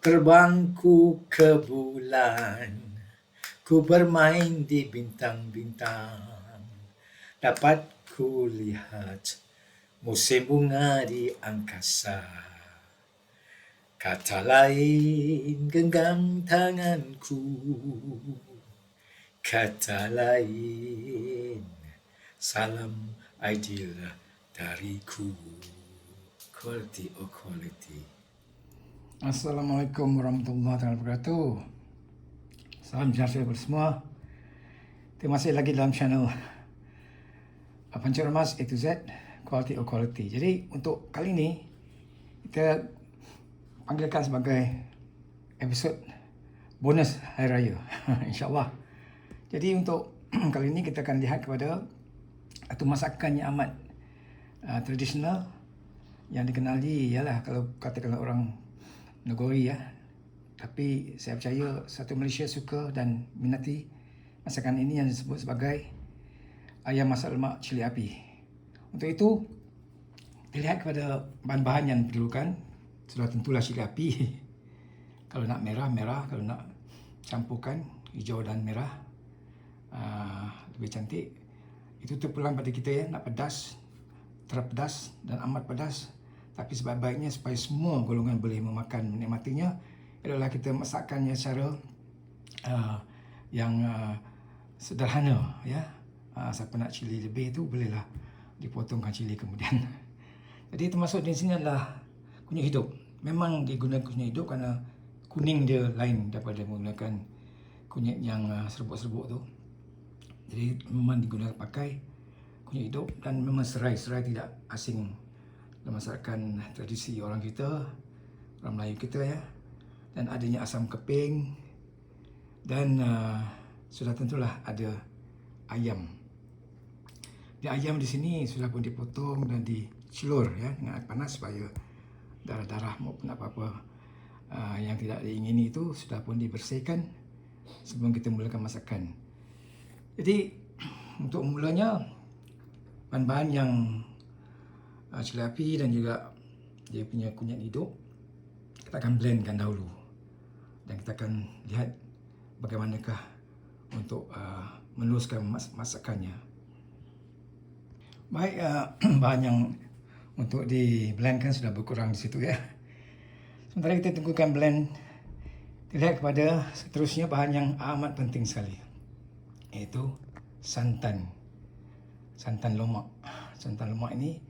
Terbangku ke bulan, ku bermain di bintang-bintang. Dapat ku lihat musim bunga di angkasa. Kata lain genggam tanganku, kata lain salam ideal dariku. Quality or quality. Assalamualaikum warahmatullahi wabarakatuh. Salam sejahtera kepada semua. Terima kasih lagi dalam channel Pancik Remas A to Z, Quality or Quality. Jadi untuk kali ini kita panggilkan sebagai episod bonus Hari Raya InsyaAllah. Jadi untuk kali ini kita akan lihat kepada satu masakan yang amat tradisional yang dikenali ialah kalau katakanlah orang Negeri ya. Tapi saya percaya satu Malaysia suka dan minati masakan ini yang disebut sebagai ayam masak lemak cili api. Untuk itu, dilihat kepada bahan-bahan yang diperlukan. Sudah tentulah cili api. Kalau nak merah, merah. Kalau nak campurkan hijau dan merah, lebih cantik. Itu terpulang pada kita ya, nak pedas, terpedas dan amat pedas. Tapi sebaik-baiknya supaya semua golongan boleh memakan menikmatinya adalah kita masakkannya secara yang sederhana ya. Siapa nak cili lebih tu bolehlah dipotongkan cili kemudian. Jadi termasuk di sini adalah kunyit hidup. Memang digunakan kunyit hidup kerana kuning dia lain daripada menggunakan kunyit yang serbuk-serbuk tu. Jadi memang digunakan pakai kunyit hidup dan memang serai tidak asing dalam masakan tradisi orang kita, orang Melayu kita ya. Dan adanya asam keping dan sudah tentulah ada ayam. Di ayam di sini sudah pun dipotong dan dicelur ya dengan air panas supaya darah-darah maupun apa-apa yang tidak diingini itu sudah pun dibersihkan sebelum kita mulakan masakan. Jadi untuk mulanya bahan-bahan yang cili api dan juga dia punya kunyit hidup kita akan blendkan dahulu dan kita akan lihat bagaimanakah untuk meneruskan masakannya. Baik, bahan yang untuk di blendkan sudah berkurang di situ ya. Sementara kita tunggukan blend, kita lihat kepada seterusnya bahan yang amat penting sekali, iaitu santan. Santan lemak. Santan lemak ini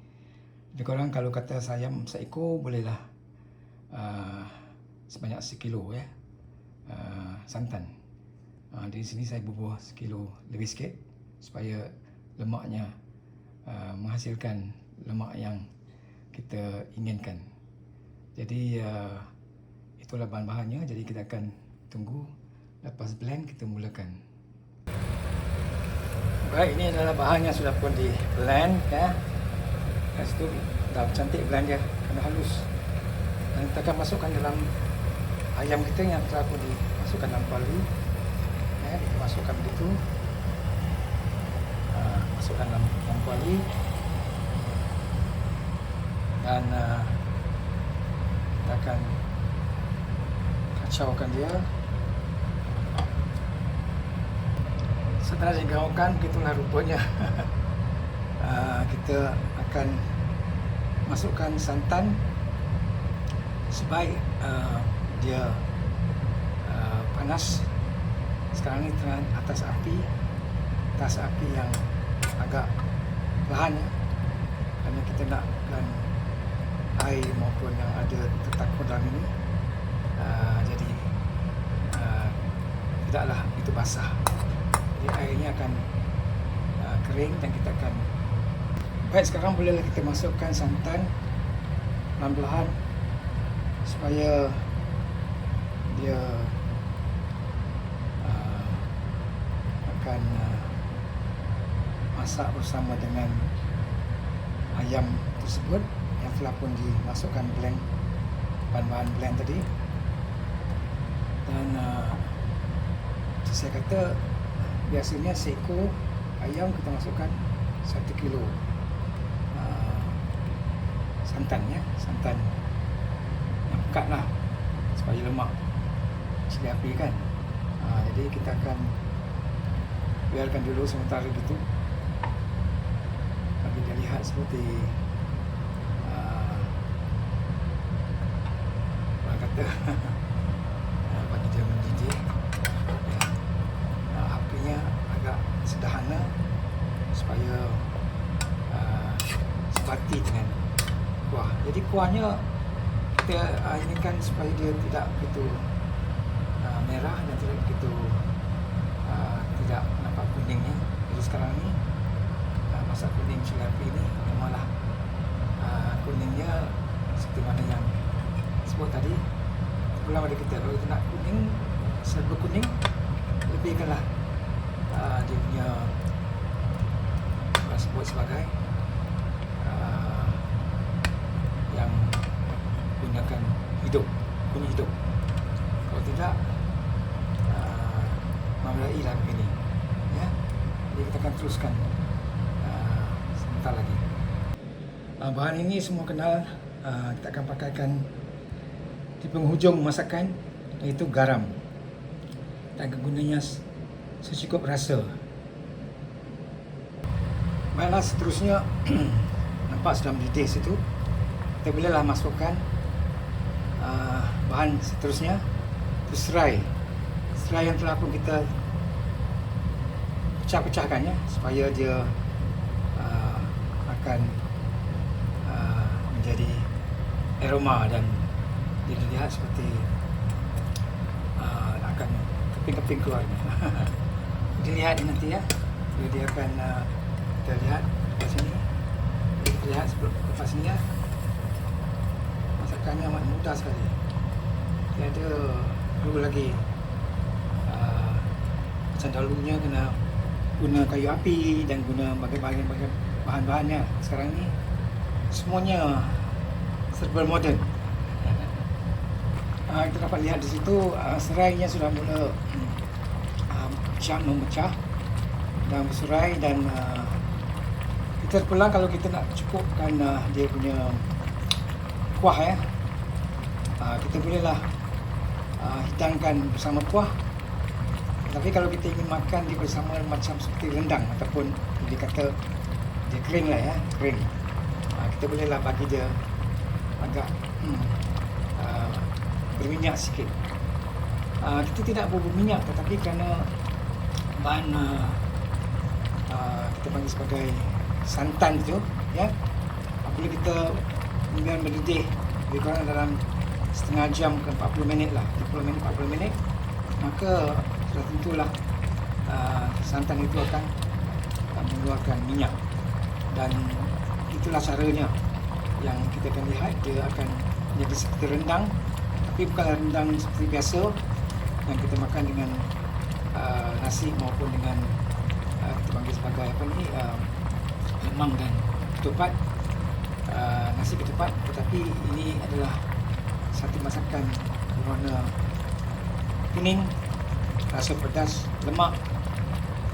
lebih kurang kalau kata sayam seekor bolehlah sebanyak sekilo ya santan. Di sini saya bubuh sekilo lebih sikit supaya lemaknya menghasilkan lemak yang kita inginkan. Jadi itulah bahan-bahannya. Jadi kita akan tunggu lepas blend kita mulakan. Baik, ini adalah bahan yang sudah pun di blend ya. Lepas itu dah cantik blend dia, kena halus. Dan kita akan masukkan dalam ayam kita yang telah pun dimasukkan dalam kuali. Ya, kita masukkan begitu. Masukkan dalam kuali. Dan kita akan kacaukan dia. Setelah digaungkan, begitulah rupanya. Kita akan masukkan santan sebaik dia panas. Sekarang ini tengah atas api yang agak perlahan ya, kerana kita nakkan air maupun yang ada tertakur dalam ini jadi tidaklah itu basah. Jadi airnya akan kering dan kita akan baik. Sekarang bolehlah kita masukkan santan perlahan-lahan supaya dia akan masak bersama dengan ayam tersebut yang telah pun dimasukkan blend, bahan-bahan blend tadi. Dan saya kata biasanya seekor ayam kita masukkan 1 kilo santan ya, santan yang pekat lah supaya lemak cili api kan. Jadi kita akan biarkan dulu sementara gitu, bagi dia lihat seperti orang kata bagi dia mendidih ya. Apinya agak sederhana supaya sebati dengan kuah. Jadi kuahnya kita inginkan supaya dia tidak begitu merah dan tidak begitu tidak nampak kuningnya. Jadi sekarang ni masak kuning cili api ni memanglah kuningnya seperti mana yang sebut tadi. Pulang pada kita, kalau kita nak kuning, serba kuning, lebihkanlah dia punya sebut sebagai yang gunakan hidup, kuning hidup. Kalau tidak memerai lah begini ya. Jadi kita akan teruskan sebentar lagi. Bahan ini semua kenal. Kita akan pakaikan di penghujung masakan, iaitu garam. Kita akan gunanya secukup rasa. Baiklah, seterusnya nampak sudah mendidih situ. Kita bolehlah masukkan bahan seterusnya, itu serai. Serai yang telah pun kita pecah-pecahkan ya, supaya dia akan menjadi aroma dan dia dilihat seperti akan keping-keping keluarnya. Dilihat nanti ya, dia akan kita lihat lepas sini. Kita lihat lepas sini ya, masakannya amat mudah sekali. Tiada perlu lagi macam dahulunya kena guna kayu api dan guna bagai-bagai bahan-bahannya. Sekarang ni semuanya serba moden. Kita dapat lihat di situ serainya sudah mula memecah dan berserai, dan kita terpulang kalau kita nak cukupkan dia punya kuah ya. Kita bolehlah hidangkan bersama kuah. Tapi kalau kita ingin makan dia bersama macam seperti rendang ataupun dia kata dia kering lah ya, kering, kita bolehlah bagi dia agak berminyak sikit. Kita tidak berminyak, tetapi kerana bahan kita panggil sebagai santan tu ya, apabila kita biar mendidih lebih kurang dalam setengah jam ke 40 minit lah, 30 minit 40 minit, maka sudah tentulah santan itu akan mengeluarkan minyak, dan itulah caranya yang kita akan lihat. Dia akan menjadi seperti rendang, tapi bukanlah rendang seperti biasa yang kita makan dengan nasi maupun dengan kita panggil sebagai apa ni, lemang dan ketupat, nasi ketupat. Tetapi ini adalah satu masakan berwarna kuning, rasa pedas, lemak,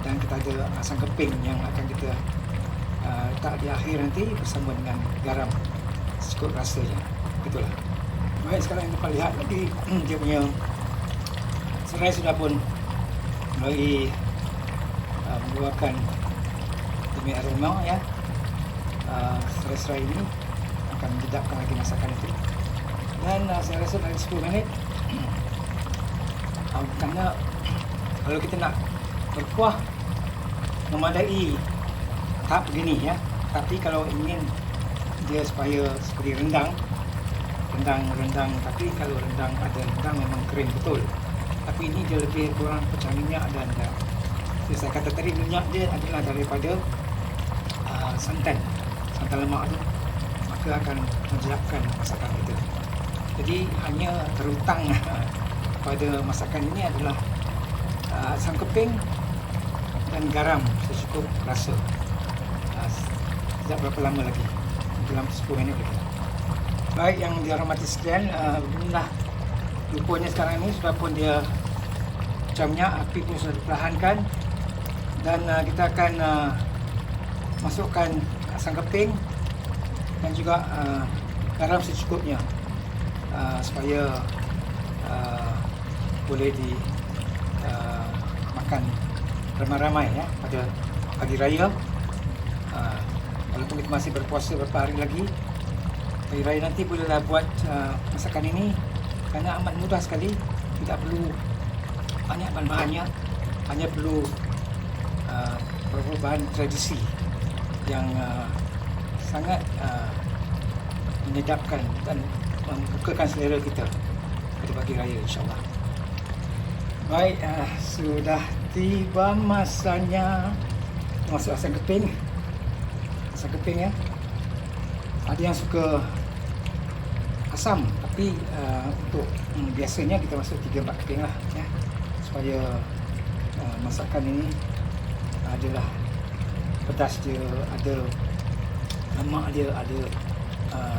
dan kita ada asam keping yang akan kita letak di akhir nanti bersama dengan garam secukup rasanya. Itulah. Baik, sekarang kita lihat lagi dia punya serai sudah pun mulai mengeluarkan demi aroma ya. Serai-serai ini akan menjedapkan lagi masakan itu, dan saya rasa dari 10 minit kerana kalau kita nak berkuah memadai tahap begini ya. Tapi kalau ingin dia supaya seperti rendang, tapi kalau rendang ada rendang memang kering betul, tapi ini dia lebih kurang pecah minyak, dan saya kata tadi minyak dia adalah daripada santan lemak tu, maka akan menjelapkan masakan itu. Jadi hanya terutang pada masakan ini adalah asam keping dan garam secukup rasa. Tidak berapa lama lagi, dalam 10 minit lagi. Baik yang dihormati sekalian, beginilah rupanya sekarang ini sudah pun dia pecah minyak, api pun sudah diperlahankan, dan kita akan masukkan asam keping dan juga garam secukupnya supaya boleh makan ramai-ramai ya pada pagi raya. Walaupun kita masih berpuasa beberapa hari lagi, pagi raya nanti bolehlah buat masakan ini kerana amat mudah sekali. Tidak perlu banyak bahan-bahannya, hanya perlu beberapa bahan tradisi yang sangat menyedapkan dan membukakan selera kita pada pagi raya, insyaAllah. Baik, sudah tiba masanya masuk asam keping. Asam keping ya. Ada yang suka asam, tapi untuk biasanya kita masuk 3-4 keping lah ya, supaya masakan ini adalah pedas dia, ada lemak dia, ada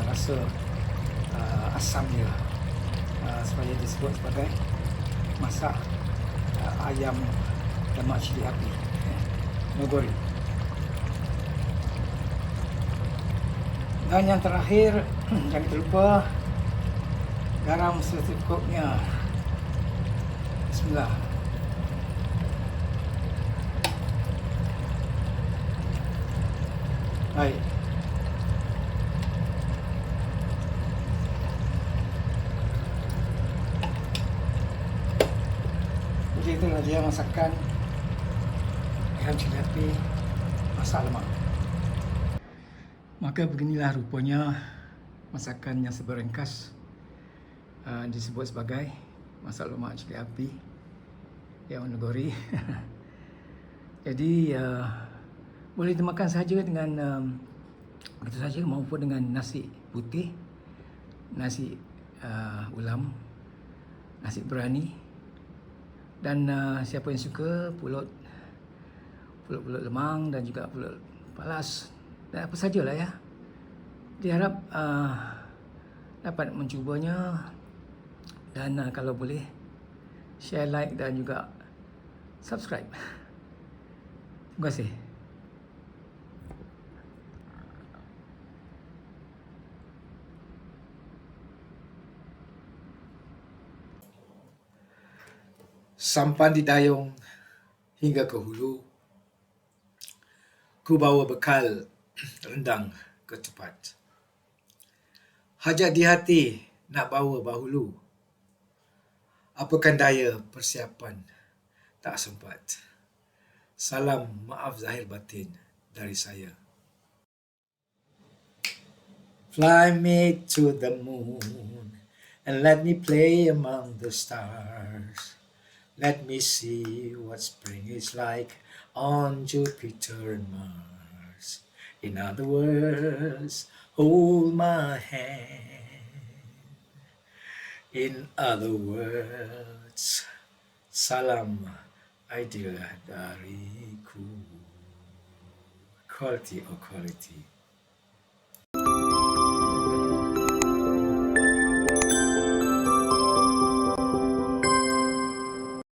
rasa asam dia, supaya disebut sebagai masak ayam lemak cili api ya, nogori. Dan yang terakhir, jangan terlupa garam secukupnya. Bismillah. Baik. Jadi itulah dia masakan ayam cili api masak lemak. Maka beginilah rupanya masakan yang serba ringkas disebut sebagai masak lemak cili api yang nogori. Jadi boleh dimakan saja dengan begitu saja, maupun dengan nasi putih, nasi ulam, nasi berani, dan siapa yang suka pulut lemang dan juga pulut palas dan apa sajalah ya. Diharap dapat mencubanya, dan kalau boleh share, like dan juga subscribe. Terima kasih. Sampan di dayung hingga ke hulu, ku bawa bekal rendang ke tepat. Hajat di hati nak bawa bahulu, apakan daya persiapan tak sempat. Salam maaf zahir batin dari saya. Fly me to the moon and let me play among the stars. Let me see what spring is like on Jupiter and Mars. In other words, hold my hand. In other words, salam ideal dariku. Quality or quality.